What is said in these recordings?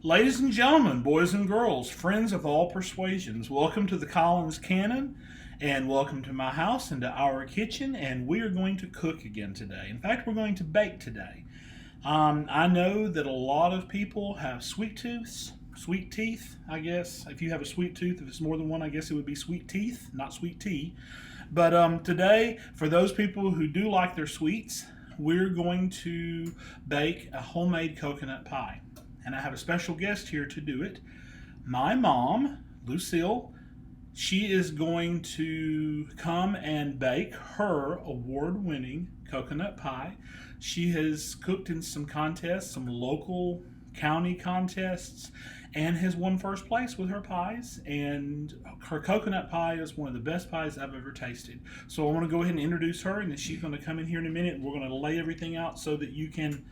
Ladies and gentlemen, boys and girls, friends of all persuasions, welcome to the Collins Canon, and welcome to my house and to our kitchen, and we are going to cook again today. In fact, we're going to bake today. I know that a lot of people have sweet teeth, I guess. If you have a sweet tooth, if it's more than one, I guess it would be sweet teeth, not sweet tea. But today, for those people who do like their sweets, we're going to bake a homemade coconut pie. And I have a special guest here to do it. My mom, Lucille, she is going to come and bake her award-winning coconut pie. She has cooked in some contests, some local county contests, and has won first place with her pies. And her coconut pie is one of the best pies I've ever tasted. So I want to go ahead and introduce her, and then she's going to come in here in a minute, and we're going to lay everything out so that you can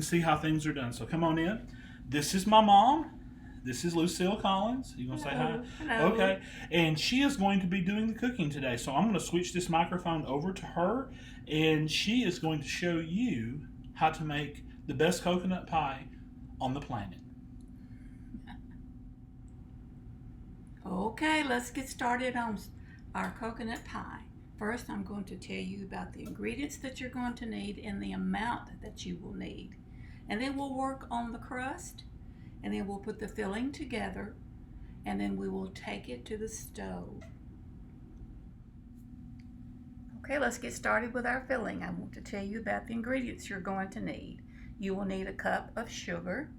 see how things are done. So come on in. This is my mom. This is Lucille Collins. You going to say hi? Hello. Okay. And she is going to be doing the cooking today. So I'm going to switch this microphone over to her, and she is going to show you how to make the best coconut pie on the planet. Okay, let's get started on our coconut pie. First, I'm going to tell you about the ingredients that you're going to need and the amount that you will need. And then we'll work on the crust, and then we'll put the filling together, and then we will take it to the stove. Okay, let's get started with our filling. I want to tell you about the ingredients you're going to need. You will need a cup of sugar,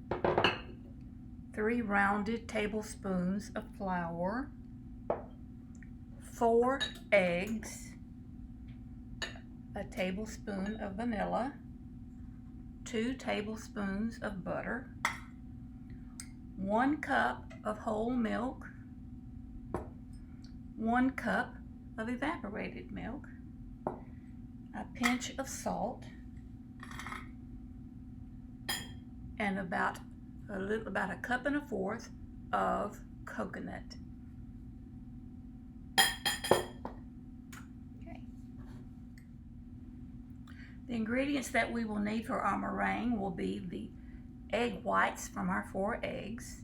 3 rounded tablespoons of flour, 4 eggs, a tablespoon of vanilla, 2 tablespoons of butter, 1 cup of whole milk, 1 cup of evaporated milk, a pinch of salt, and about a cup and a fourth of coconut. Okay. The ingredients that we will need for our meringue will be the egg whites from our 4 eggs,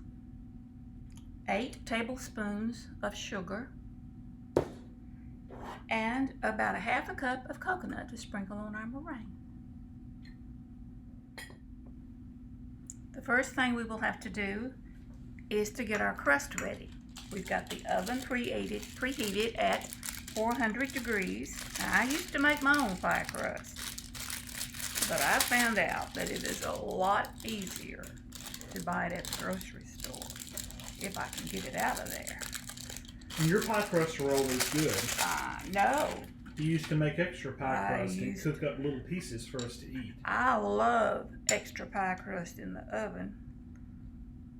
8 tablespoons of sugar, and about a half a cup of coconut to sprinkle on our meringue. The first thing we will have to do is to get our crust ready. We've got the oven preheated at 400 degrees. Now, I used to make my own pie crust, but I found out that it is a lot easier to buy it at the grocery store if I can get it out of there. And your pie crusts are always good. No. You used to make extra pie crust and cook up little pieces for us to eat. I love extra pie crust in the oven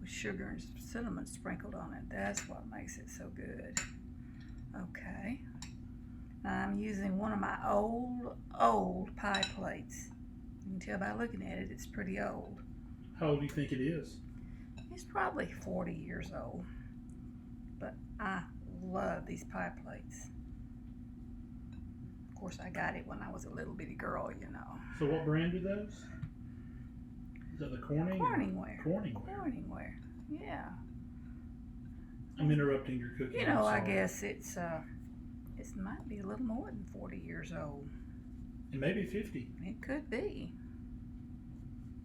with sugar and cinnamon sprinkled on it. That's what makes it so good. Okay. I'm using one of my old pie plates. You can tell by looking at it, it's pretty old. How old do you think it is? It's probably 40 years old. But I love these pie plates. Of course, I got it when I was a little bitty girl, you know. So what brand are those? Is that the Corning? Corningware. Corningware. Corningware, yeah. I'm interrupting your cooking. You know, I guess it might be a little more than 40 years old. And maybe 50. It could be.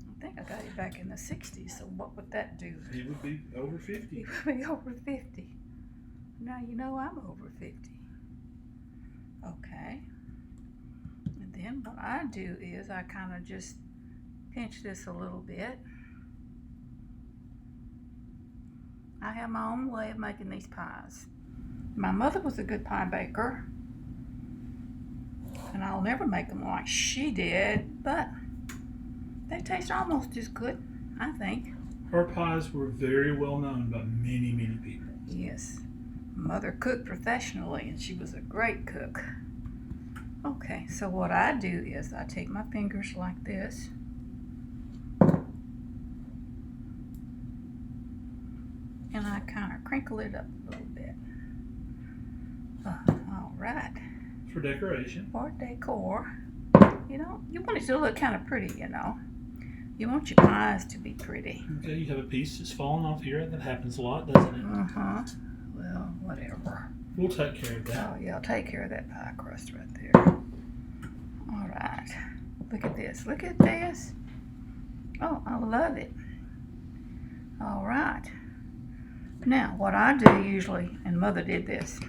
I think I got it back in the 60s, so what would that do? It would be over 50. It would be over 50. Now you know I'm over 50. Okay. And then what I do is I kind of just pinch this a little bit. I have my own way of making these pies. My mother was a good pie baker, and I'll never make them like she did, but they taste almost as good, I think. Her pies were very well known by many, many people. Yes. Mother cooked professionally, and she was a great cook. Okay, so what I do is I take my fingers like this, and I kind of crinkle it up a little bit. All right. For decoration. For decor. You know, you want it to look kind of pretty, you know. You want your pies to be pretty. Okay, you have a piece that's falling off here. That happens a lot, doesn't it? Uh-huh. Well, whatever. We'll take care of that. Oh, yeah, I'll take care of that pie crust right there. All right. Look at this. Look at this. Oh, I love it. All right. Now, what I do usually, and Mother did this,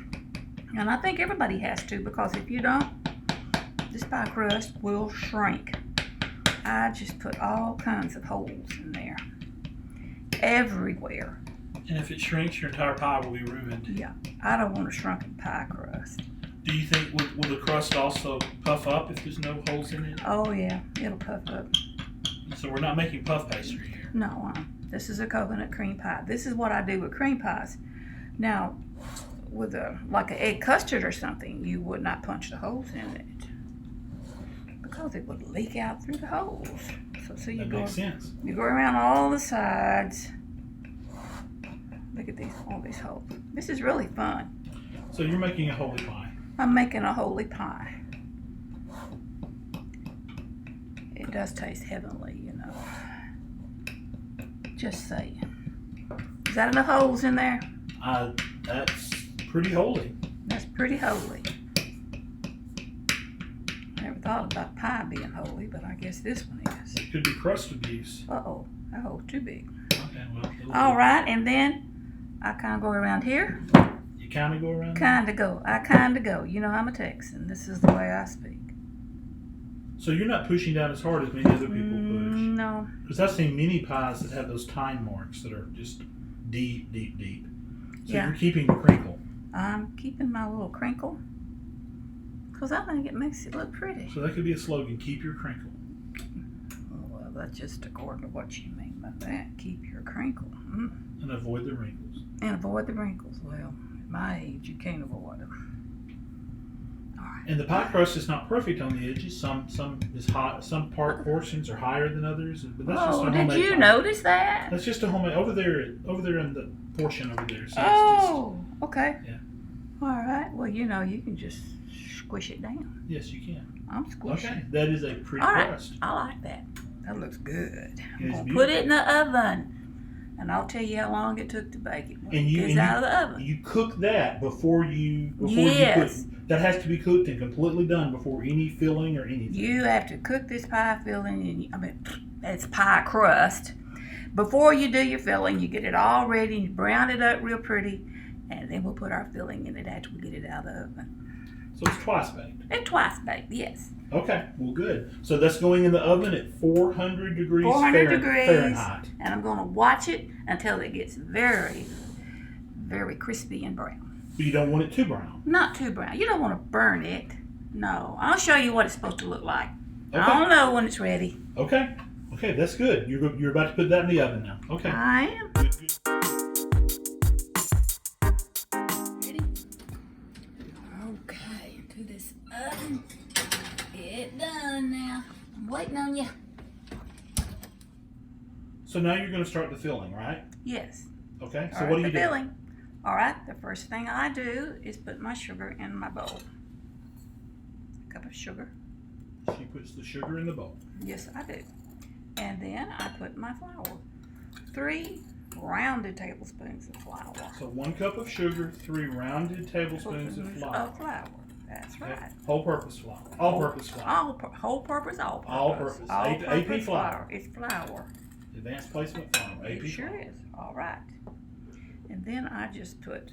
and I think everybody has to, because if you don't, this pie crust will shrink. I just put all kinds of holes in there. Everywhere. And if it shrinks, your entire pie will be ruined. Yeah, I don't want a shrunken pie crust. Do you think, will the crust also puff up if there's no holes in it? Oh yeah, it'll puff up. So we're not making puff pastry here. No, this is a coconut cream pie. This is what I do with cream pies. Now, with like an egg custard or something, you would not punch the holes in it because it would leak out through the holes. So you That makes sense. You go around all the sides. Look at all these holes. This is really fun. So you're making a holy pie. I'm making a holy pie. It does taste heavenly, you know. Just saying. Is that enough holes in there? That's pretty holy. That's pretty holy. Never thought about pie being holy, but I guess this one is. It could be crust abuse. Uh-oh, that hole's too big. Okay, well. All right, and then I kind of go around here. You kind of go around? I kind of go. You know, I'm a Texan. This is the way I speak. So you're not pushing down as hard as many other people push? No. Because I've seen many pies that have those time marks that are just deep, deep, deep. So Yeah. you're keeping the crinkle. I'm keeping my little crinkle because I think it makes it look pretty. So that could be a slogan, keep your crinkle. Oh, well, that's just according to what you mean by that. Keep your crinkle. And avoid the wrinkles. And avoid the wrinkles. Well, at my age, you can't avoid them. All right. And the pie crust is not perfect on the edges. Some is hot. Some portions are higher than others. But that's just a homemade did you pie. notice that? That's just a homemade. Over there in the portion over there. So Oh, okay. Yeah. All right. Well, you know, you can just squish it down. Yes, you can. I'm squishing. Okay, that is a pretty All right. crust. I like that. That looks good. I'm It is going to put it in beautiful. the oven. And I'll tell you how long it took to bake it when And it you- gets and out of the oven. You cook that before you Yes. put. That has to be cooked and completely done before any filling or anything. You have to cook this pie filling, it's pie crust. Before you do your filling, you get it all ready, you brown it up real pretty, and then we'll put our filling in it after we get it out of the oven. So it's twice baked. And twice baked, yes. Okay, well, good. So that's going in the oven at 400 degrees 400 degrees. Fahrenheit. And I'm going to watch it until it gets very, very crispy and brown. But you don't want it too brown. Not too brown. You don't want to burn it. No. I'll show you what it's supposed to look like. Okay. I'll know when it's ready. Okay. Okay, that's good. You're about to put that in the oven now. Okay. I am. Good, good. Ready? Okay, to this oven. Get done now. I'm waiting on you. So now you're going to start the filling, right? Yes. Okay. So All what right, do you the do? filling. All right, the first thing I do is put my sugar in my bowl. A cup of sugar. She puts the sugar in the bowl. Yes, I do. And then I put my flour. 3 rounded tablespoons of flour. So 1 cup of sugar, 3 rounded tablespoons of flour. That's Okay. right. Whole-purpose flour. All-purpose flour. Whole purpose, all purpose. All-purpose. AP flour. It's flour. Advanced placement flour. AP It sure flour. is. All right. And then I just put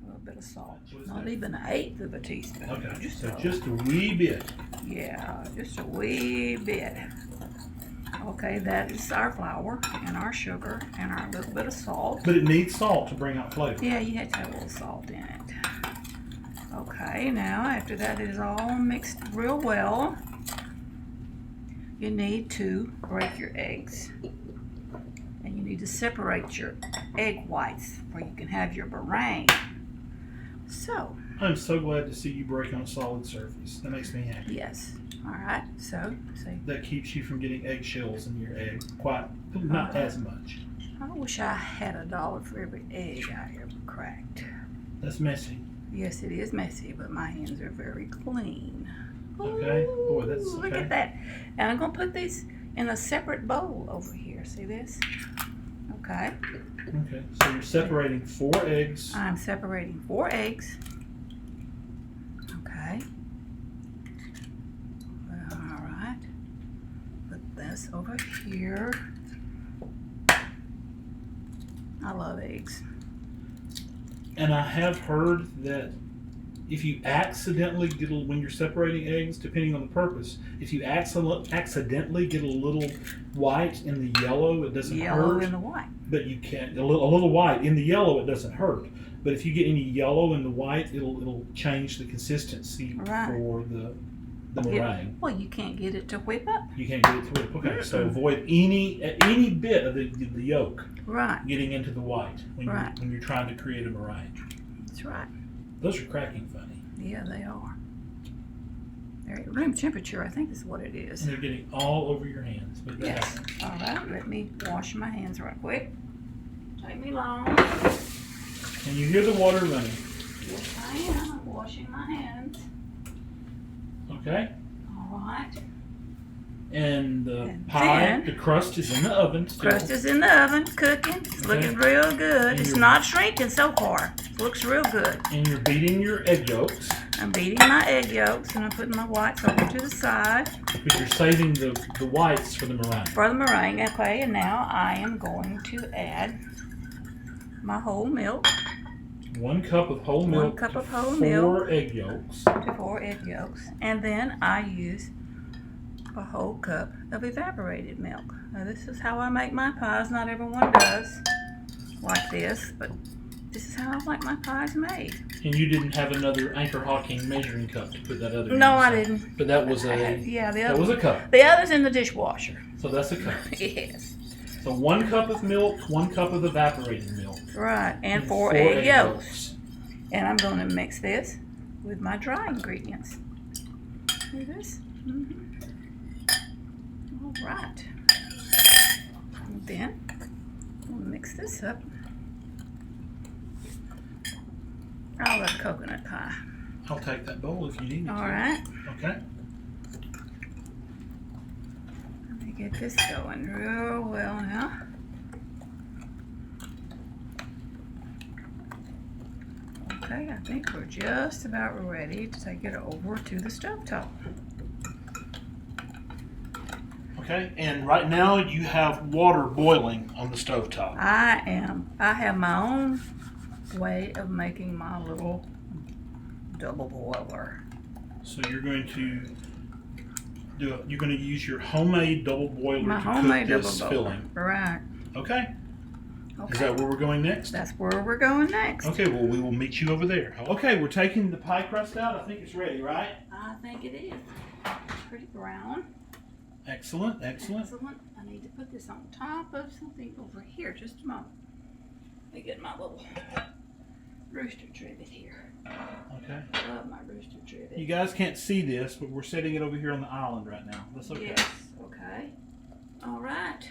a little bit of salt. What is Not that? even 1/8 of a teaspoon. Okay. Just So just a wee bit. Yeah, just a wee bit. Okay, that is our flour and our sugar and our little bit of salt. But it needs salt to bring out flavor. Yeah, you have to have a little salt in it. Okay, now after that is all mixed real well, you need to break your eggs. And you need to separate your egg whites where you can have your meringue. So, I'm so glad to see you break on a solid surface. That makes me happy. yes. All right, so, see. That keeps you from getting eggshells in your egg. Not as much. I wish I had $1 for every egg I ever cracked. That's messy. Yes, it is messy, but my hands are very clean. Okay. Boy, that's Ooh, Look okay. at that. And I'm going to put these, in a separate bowl over here. See this? Okay. Okay, so you're separating 4 eggs. I'm separating 4 eggs. Okay. All right. Put this over here. I love eggs. And I have heard that if you accidentally get when you're separating eggs, depending on the purpose, if you accidentally get a little white in the yellow, it doesn't hurt. Yellow in the white. But you can't a little white in the yellow, it doesn't hurt. But if you get any yellow in the white, it'll change the consistency for the meringue. Well, you can't get it to whip up. You can't get it to whip. Okay, so avoid any bit of the yolk getting into the white when you're trying to create a meringue. That's right. Those are cracking funny. Yeah, they are. They're at room temperature, I think is what it is. And they're getting all over your hands. But yes. All right, let me wash my hands right quick. Take me long. Can you hear the water running? Yes, I am. I'm washing my hands. Okay. All right. And the pie, the crust is in the oven still. Crust is in the oven, cooking. It's looking real good. It's not shrinking so far. It looks real good. And you're beating your egg yolks. I'm beating my egg yolks, and I'm putting my whites over to the side. But you're saving the whites for the meringue. For the meringue, okay. And now I am going to add my whole milk. 1 cup of whole milk. 1 cup of whole milk. 4 egg yolks. To 4 egg yolks. And then I use a whole cup of evaporated milk. Now this is how I make my pies. Not everyone does like this, but this is how I like my pies made. And you didn't have another Anchor Hawking measuring cup to put that other in? No, I didn't. But that was that was a cup. The other's in the dishwasher. So that's a cup. Yes. So 1 cup of milk, 1 cup of evaporated milk. Right, and 4 egg yolks. And I'm going to mix this with my dry ingredients. See this? All right. And then we'll mix this up. I love coconut pie. I'll take that bowl if you need it. All right. Okay. Let me get this going real well now. Okay, I think we're just about ready to take it over to the stovetop. Okay, and right now you have water boiling on the stovetop. I have my own way of making my little double boiler. So you're going to you're going to use your homemade double boiler My to homemade cook double this boiler. filling. Right. Okay. Okay. Is that where we're going next? That's where we're going next. Okay, well, we will meet you over there. Okay, we're taking the pie crust out. I think it's ready, right? I think it is. It's pretty brown. Excellent, excellent. Excellent. I need to put this on top of something over here. Just a moment. Let me get my little rooster trivet here. Okay. I love my rooster trivet. You guys can't see this, but we're setting it over here on the island right now. That's okay. Yes, okay. All right.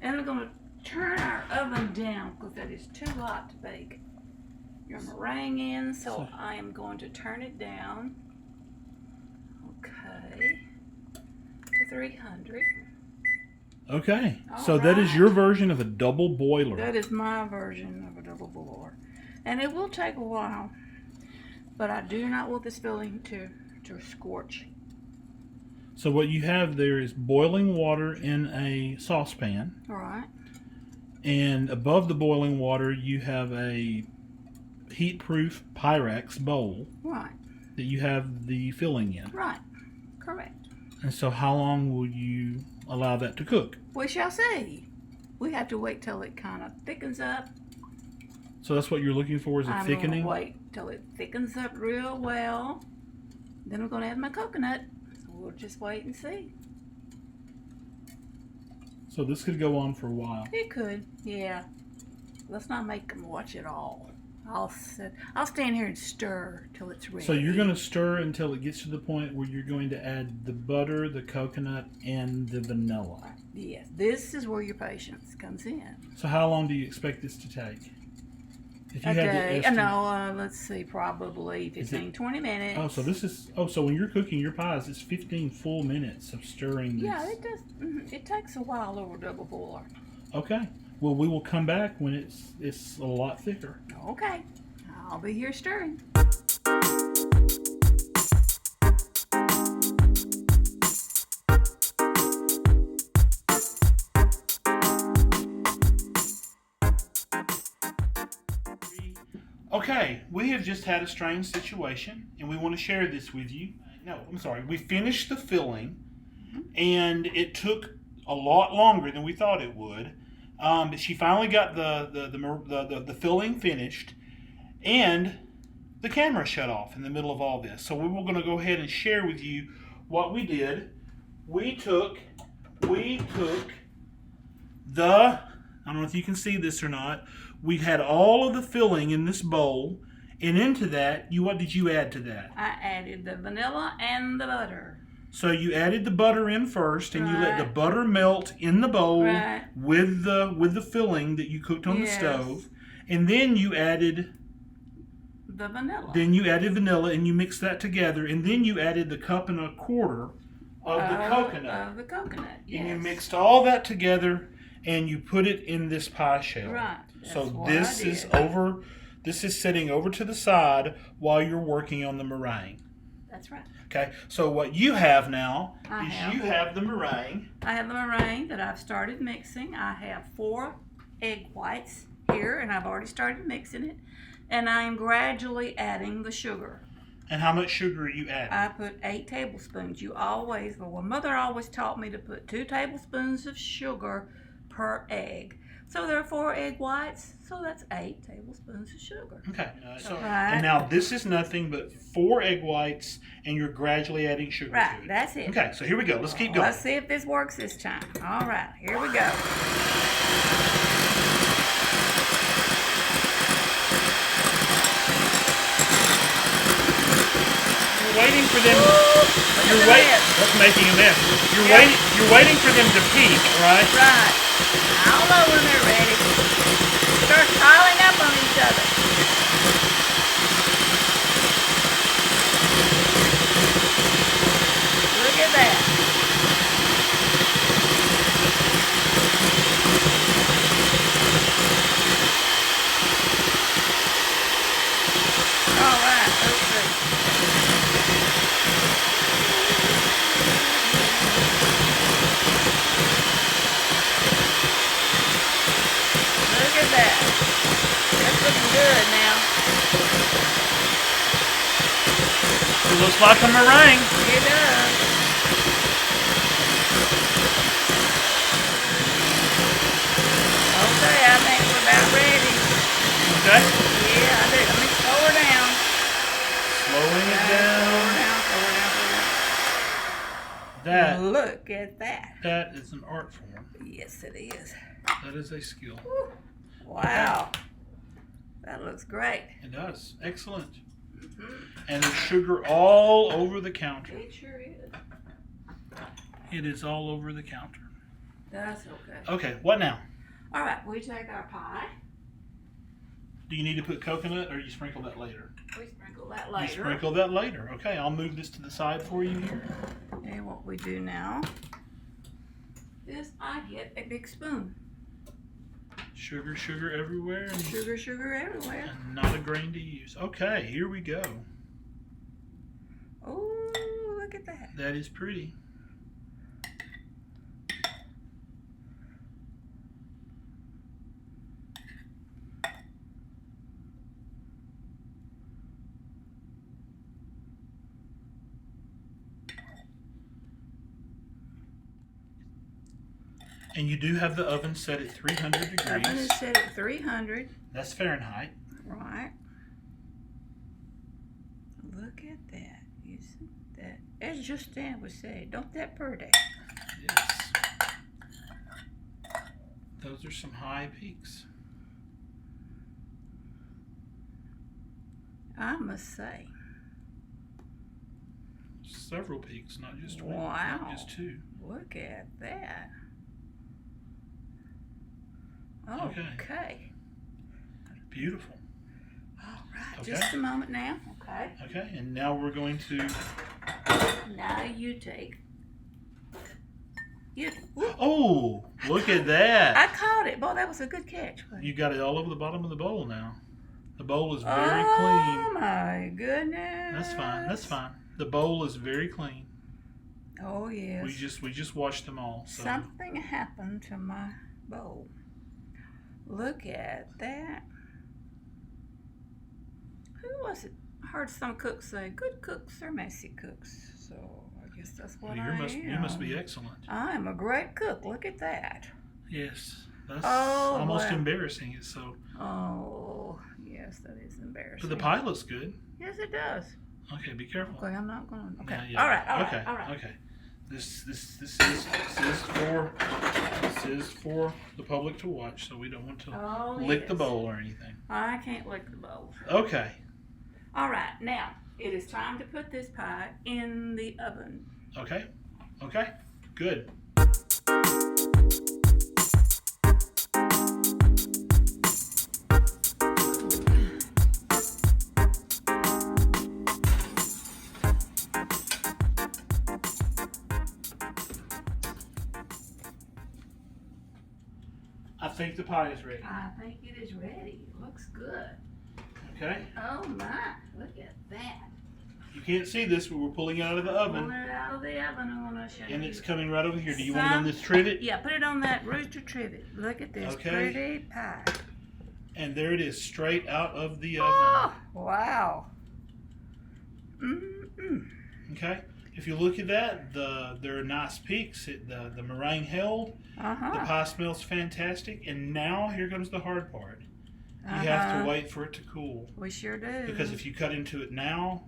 And we're going to turn our oven down because that is too hot to bake your meringue in, so I am going to turn it down, okay, to 300. Okay, All so that is right. your version of a double boiler. That is my version of a double boiler. And it will take a while, but I do not want this filling to scorch. So what you have there is boiling water in a saucepan. All right. And above the boiling water, you have a heat-proof Pyrex bowl Right. that you have the filling in. Right. Correct. And so how long will you allow that to cook? We shall see. We have to wait till it kind of thickens up. So that's what you're looking for, is a thickening? I'm going to wait till it thickens up real well. Then we're going to add my coconut. So we'll just wait and see. So this could go on for a while. It could, yeah. Let's not make them watch it all. I'll stand here and stir till it's ready. So you're going to stir until it gets to the point where you're going to add the butter, the coconut, and the vanilla. Yes, this is where your patience comes in. So how long do you expect this to take? If you A had to day. estimate- No, let's see, probably 15, 20 minutes. Oh, so this is, so when you're cooking your pies, it's 15 full minutes of stirring this. Yeah, it does. It takes a while over double boiler. Okay. Well, we will come back when it's a lot thicker. Okay. I'll be here stirring. Okay, we have just had a strange situation, and we want to share this with you. No, I'm sorry. We finished the filling, and it took a lot longer than we thought it would. But she finally got the filling finished, and the camera shut off in the middle of all this. So we were going to go ahead and share with you what we did. We took the, I don't know if you can see this or not. We had all of the filling in this bowl, and into that, what did you add to that? I added the vanilla and the butter. So you added the butter in first, and you let the Right. butter melt in the bowl Right. with the filling that you cooked on the stove, and then you added The vanilla. vanilla, and you mixed that together, and then you added the 1.25 cups of the coconut. Of the coconut, yes. And you mixed all that together, and you put it in this pie shell. Right. So That's what this I is did. over. This is sitting over to the side while you're working on the meringue. That's right. Okay. So what you have now I is have- you have the meringue. I have the meringue that I've started mixing. I have 4 egg whites here, and I've already started mixing it. And I am gradually adding the sugar. And how much sugar are you adding? I put 8 tablespoons. Well, Mother always taught me to put 2 tablespoons of sugar per egg. So there are 4 egg whites, so that's 8 tablespoons of sugar. Okay. So Right. and now this is nothing but 4 egg whites, and you're gradually adding sugar Right, to it. that's it. Okay. So here we go. Let's keep going. Let's see if this works this time. All right, here we go. You're waiting for them. Look at this. That's making a mess. Yeah. You're waiting for them to peak, right? Right. I don't know when they're ready. Start piling up on each other. Look at that. All right, let's see. Look at that. That's looking good now. It looks like a meringue. It does. Okay, I think we're about ready. Okay. Yeah, I do. Let me slow her down. Slowing it Slow down. her down, slow her down, slow her That down. Look at that. that is an art form. Yes, it is. That is a skill. Whew. Wow. That looks great. It does. Excellent. And there's sugar all over the counter. It sure is. It is all over the counter. That's okay. Okay, what now? All right, we take our pie. Do you need to put coconut, or you sprinkle that later? We sprinkle that You later. sprinkle that later. Okay, I'll move this to the side for you here. And what we do now is I get a big spoon. Sugar, sugar everywhere, and Sugar, sugar everywhere. not a grain to use. Okay, here we go. Oh, look at that. That is pretty. And you do have the oven set at 300 degrees. Oven is set at 300. That's Fahrenheit. Right. Look at that. Isn't that? As Justin would say, don't that pretty? Yes. Those are some high peaks. I must say. Several peaks, not just one, Wow. not just 2. Look at that. Okay. Okay. Beautiful. All right, Okay. just a moment now. Okay. Okay, and now we're going to... Now you take... Oh, look at that. I caught it. Boy, that was a good catch. You got it all over the bottom of the bowl now. The bowl is very Oh, clean. my goodness. That's fine. That's fine. The bowl is very clean. Oh, yes. We just washed them all. So. Something happened to my bowl. Look at that. Who was it? I heard some cooks say, good cooks are messy cooks. So I guess that's what I am. You must be excellent. I am a great cook. Look at that. Yes. That's Oh, almost wow. embarrassing. It's so. Oh, yes, that is embarrassing. But the pie looks good. Yes, it does. Okay, be careful. Okay, I'm not going to. Okay. Yeah. All right, all right, Okay. all right. Okay. This is for the public to watch, so we don't want to lick the yes. bowl or anything. I can't lick the bowl. Okay. All right, now it is time to put this pie in the oven. Okay. Okay. Good. I think the pie is ready. I think it is ready. It looks good. Okay. Oh my, look at that. You can't see this, but we're pulling it out of the oven. Pull it out of the oven, I want to show you. And it's coming right over here. Do you want it on this trivet? Yeah, put it on that rooster trivet. Look at this pretty pie. And there it is, straight out of the oven. Oh, wow. Mm-mm. Okay. If you look at that, there are nice peaks. The meringue held. Uh-huh. The pie smells fantastic. And now here comes the hard part. You have to wait for it to cool. We sure do. Because if you cut into it now,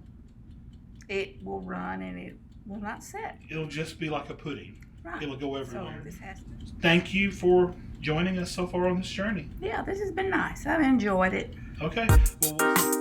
it will run and it will not set. it'll just be like a pudding. Right. It'll go So everywhere. this has to... Thank you for joining us so far on this journey. Yeah, this has been nice. I've enjoyed it. Okay. Well, we'll